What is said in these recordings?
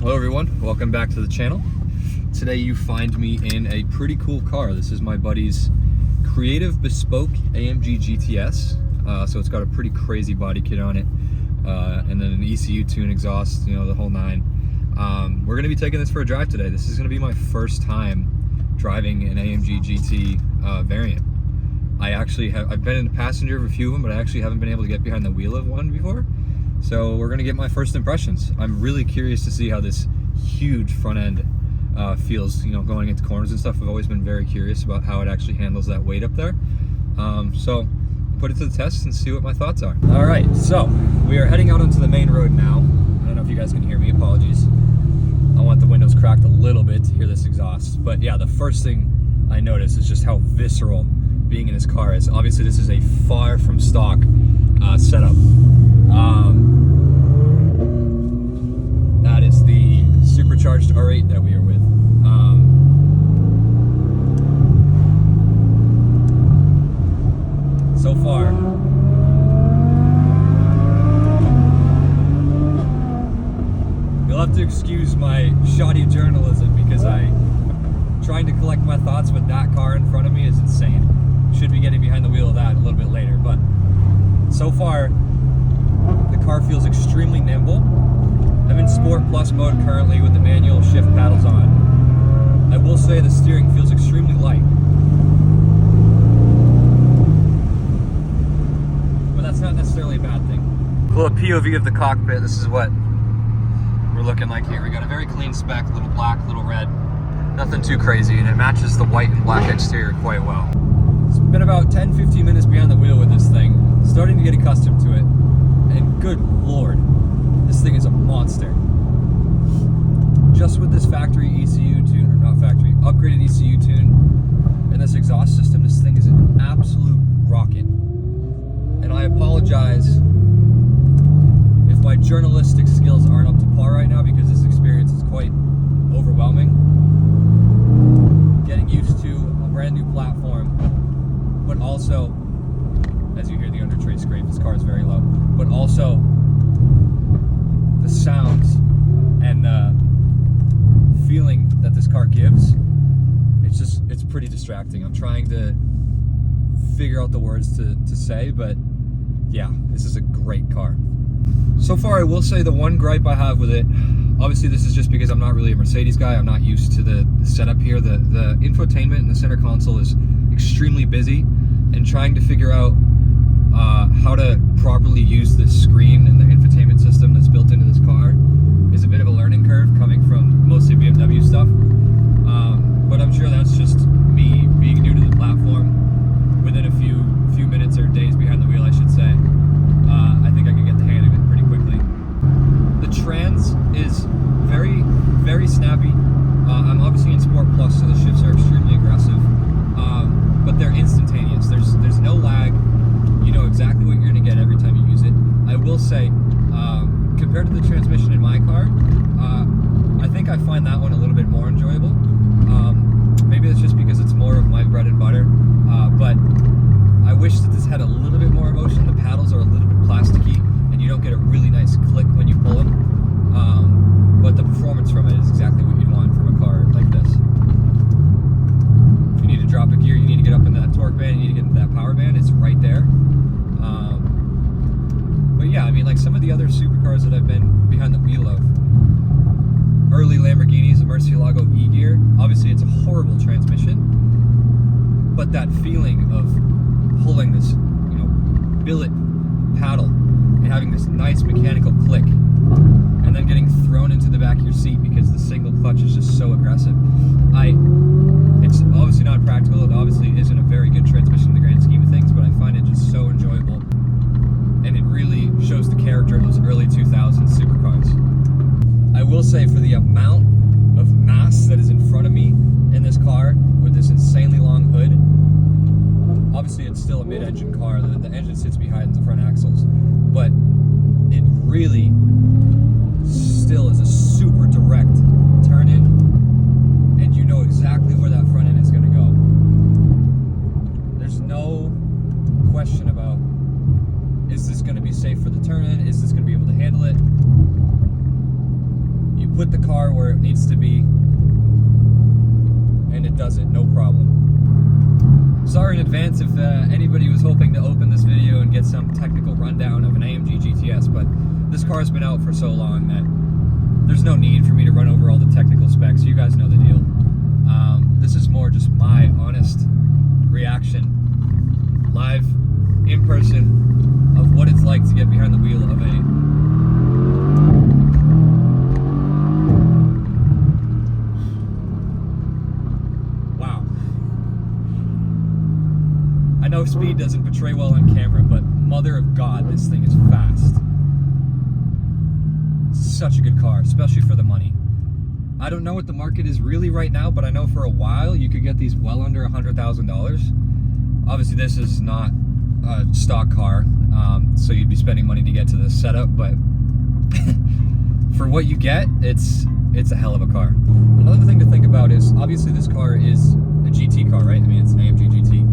Hello everyone, welcome back to the channel. Today you find me in a pretty cool car. This is my buddy's creative bespoke AMG GTS. So it's got a pretty crazy body kit on it, and then an ECU tune, exhaust, you know, the whole nine. We're gonna be taking this for a drive today. This is gonna be my first time driving an AMG GT variant. I've been in the passenger of a few of them, but I actually haven't been able to get behind the wheel of one before. So we're gonna get my first impressions. I'm really curious to see how this huge front end feels, you know, going into corners and stuff. I've always been very curious about how it actually handles that weight up there. So put it to the test and see what my thoughts are. All right, so we are heading out onto the main road now. I don't know if you guys can hear me, apologies. I want the windows cracked a little bit to hear this exhaust. But yeah, the first thing I noticed is just how visceral being in this car is. Obviously this is a far from stock setup. That is the supercharged R8 that we are with. So far, you'll have to excuse my shoddy journalism because trying to collect my thoughts with that car in front of me is insane. Should be getting behind the wheel of that a little bit later, but so far the car feels extremely nimble. I'm in Sport Plus mode currently with the manual shift paddles on. I will say the steering feels extremely light, but that's not necessarily a bad thing. Little POV of the cockpit. This is what we're looking like here. We got a very clean spec, little black, little red, nothing too crazy, and it matches the white and black exterior quite well. It's been about 10-15 minutes behind the wheel with this thing, starting to get accustomed to it, and good lord, this thing is a monster. Just with this factory ECU tune, or not factory, upgraded ECU tune, and this exhaust system, this thing is an absolute rocket. And I apologize if my journalistic skills aren't up to par right now, because this experience is quite overwhelming. Getting used to a brand new platform, but also, as you hear the under tray scrape, this car is very low, but also the sounds and the feeling that this car gives, it's pretty distracting. I'm trying to figure out the words to say, but yeah, this is a great car. So far, I will say the one gripe I have with it, obviously this is just because I'm not really a Mercedes guy, I'm not used to the setup here. The infotainment in the center console is extremely busy, and trying to figure out how to properly use this screen and the infotainment system that's built into this car is a bit of a learning curve, coming from mostly BMW stuff. But I'm sure that's just me being new to the platform. Within a few minutes or days behind the wheel, I should say, I think I can get the hang of it pretty quickly. The trans is very, very snappy. I'm obviously in Sport Plus, so the shifts are extremely aggressive, but they're instantaneous. There's no lag. You know exactly what you're going to get every time you use it. I will say, compared to the transmission in my car, I think I find that one a little bit more enjoyable. Maybe it's just because it's more of my bread and butter, but I wish that this had a little bit more emotion. The paddles are a little bit plasticky, and you don't get a really nice click when you pull them. But the performance from it is exactly what you'd want from a car like this. If you need to drop a gear, you need to get up in that torque band, you need to get into that power band, it's right there. But yeah, I mean, like some of the other supercars that I've been behind the wheel of, early Lamborghinis, a Murcielago E-Gear, obviously it's a horrible transmission, but that feeling of pulling this, you know, billet paddle and having this nice mechanical click, and then getting thrown into the back of your seat because the single clutch is just so aggressive. It's obviously not practical. It obviously isn't a very good transmission in the grand scheme of things, but I find it just so enjoyable, and it really shows the character of those early 2000s supercars. I will say, for the amount of mass that is in front of me in this car with this insanely long hood, obviously it's still a mid-engine car. The engine sits behind the front axles, but it really still is a super direct turn in, and you know exactly where that front end is going to go. There's no question about, is this going to be safe for the turn in? Is this going to be able to handle it? You put the car where it needs to be, and it does it, no problem. Sorry in advance if anybody was hoping to open this video and get some technical rundown of an AMG GTS, but this car's been out for so long that there's no need for me to run over all the technical specs. You guys know the deal. This is more just my honest reaction, live, in person, of what it's like to get behind the wheel of a I know speed doesn't portray well on camera, but mother of God, this thing is fast. It's such a good car, especially for the money. I don't know what the market is really right now, but I know for a while you could get these well under $100,000. Obviously this is not a stock car, so you'd be spending money to get to this setup, but for what you get, it's a hell of a car. Another thing to think about is, obviously this car is a GT car, right? I mean, it's an AMG GT.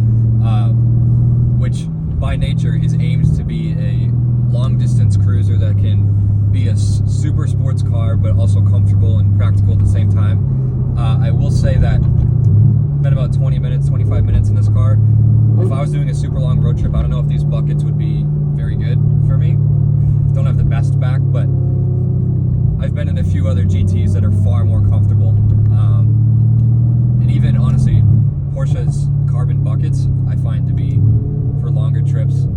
Which by nature is aimed to be a long distance cruiser that can be a super sports car, but also comfortable and practical at the same time. I will say that I've been about 20 minutes, 25 minutes in this car. If I was doing a super long road trip, I don't know if these buckets would be very good for me. Don't have the best back, but I've been in a few other GTs that are far more comfortable. And even honestly, Porsche's carbon buckets I find to be, for longer trips,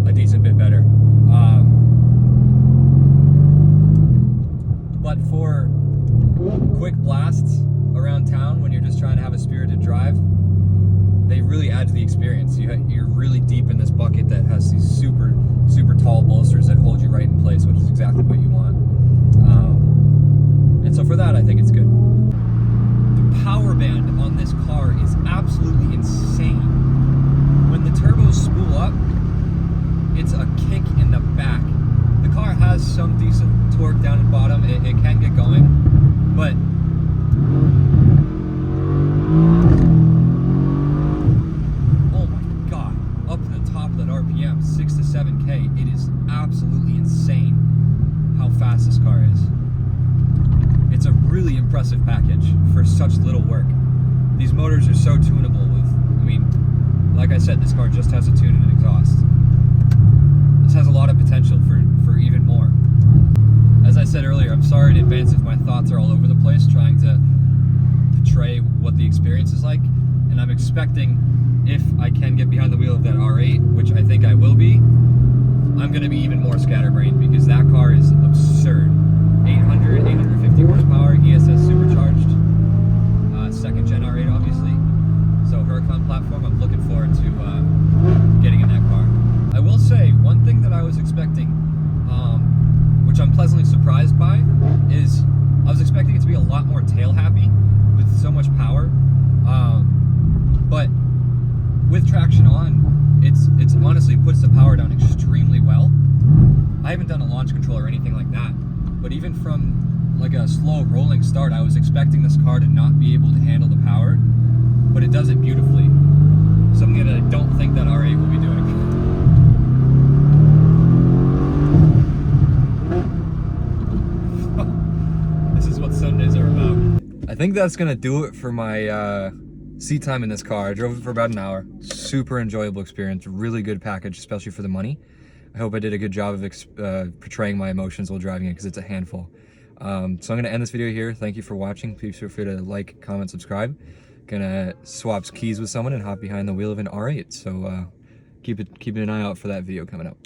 a decent bit better. But for quick blasts around town, when you're just trying to have a spirited drive, they really add to the experience. You're really deep in this bucket that has these super tall bolsters that hold you right in place, which is exactly what you want. And so for that, I think it's good. The power band on this car is absolutely insane. When the turbos spool up, it's a kick in the back. The car has some decent torque down at the bottom. It can get going, but oh my God, up to the top of that RPM, 6 to 7K, it is absolutely insane how fast this car is. It's a really impressive package for such little work. These motors are so tunable with, I mean, like I said, this car just has a tune and an exhaust. This has a lot of potential for even more. As I said earlier, I'm sorry in advance if my thoughts are all over the place trying to portray what the experience is like. And I'm expecting, if I can get behind the wheel of that R8, which I think I will be, I'm going to be even more scatterbrained, because that car is absurd. 850 horsepower, ESS supercharged, second gen R8 obviously. So Huracan platform, I'm looking forward to getting in that car. I will say, one thing that I was expecting, which I'm pleasantly surprised by, is I was expecting it to be a lot more tail happy with so much power. But with traction on, it's honestly puts the power down extremely well. I haven't done a launch control or anything like that, but even from like a slow rolling start, I was expecting this car to not be able to handle the power, but it does it beautifully. Something that I don't think that R8 will be doing. This is what Sundays are about. I think that's gonna do it for my seat time in this car. I drove it for about an hour. Super enjoyable experience, really good package, especially for the money. I hope I did a good job of portraying my emotions while driving it, because it's a handful. So I'm gonna end this video here. Thank you for watching. Please feel free to like, comment, subscribe. Gonna swap keys with someone and hop behind the wheel of an R8. So keep an eye out for that video coming up.